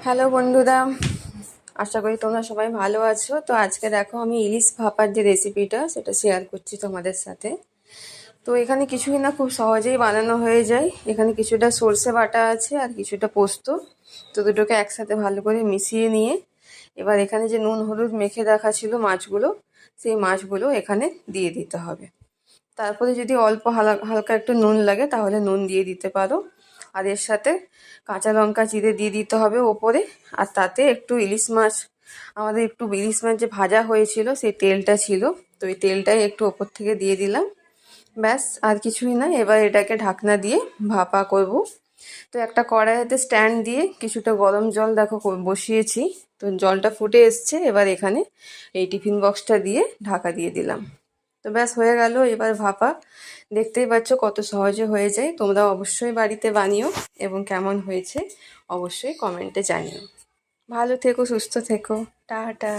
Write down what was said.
Hello বন্ধুরা, আশা করি তোমরা সবাই ভালো আছো। তো আজকে দেখো আমি ইলিশ ভাপার যে রেসিপিটা সেটা শেয়ার করছি তোমাদের সাথে। তো এখানে কিছুই না, খুব সহজেই বানানো হয়ে যায়। এখানে কিছুটা সর্ষে বাটা আছে আর কিছুটা পোস্ত। তো দুটোকে একসাথে ভালো করে মিশিয়ে নিয়ে এবার এখানে যে নুন হলুদ মেখে রাখা ছিল মাছগুলো, সেই মাছগুলো এখানে দিয়ে দিতে হবে। তারপরে যদি অল্প হালকা একটু নুন লাগে তাহলে নুন দিয়ে দিতে পারো। আর এর সাথে কাঁচা লঙ্কা চিড়ে দিয়ে দিতে হবে ওপরে। আর তাতে একটু ইলিশ মাছ, আমাদের একটু ইলিশ মাছ যে ভাজা হয়েছিল সেই তেলটা ছিল, তো এই তেলটাই একটু ওপর থেকে দিয়ে দিলাম। ব্যাস, আর কিছুই না। এবার এটাকে ঢাকনা দিয়ে ভাপা করব। তো একটা কড়াইতে স্ট্যান্ড দিয়ে কিছুটা গরম জল দেখো বসিয়েছি। তো জলটা ফুটে এসছে, এবার এখানে এই টিফিন বক্সটা দিয়ে ঢাকা দিয়ে দিলাম। তো ব্যাস হয়ে গেল এবার ভাপা। দেখতেই পাচ্ছ কত সহজে হয়ে যায়। তোমরা অবশ্যই বাড়িতে বানিও এবং কেমন হয়েছে অবশ্যই কমেন্টে জানিও। ভালো থেকো, সুস্থ থেকো, টাটা।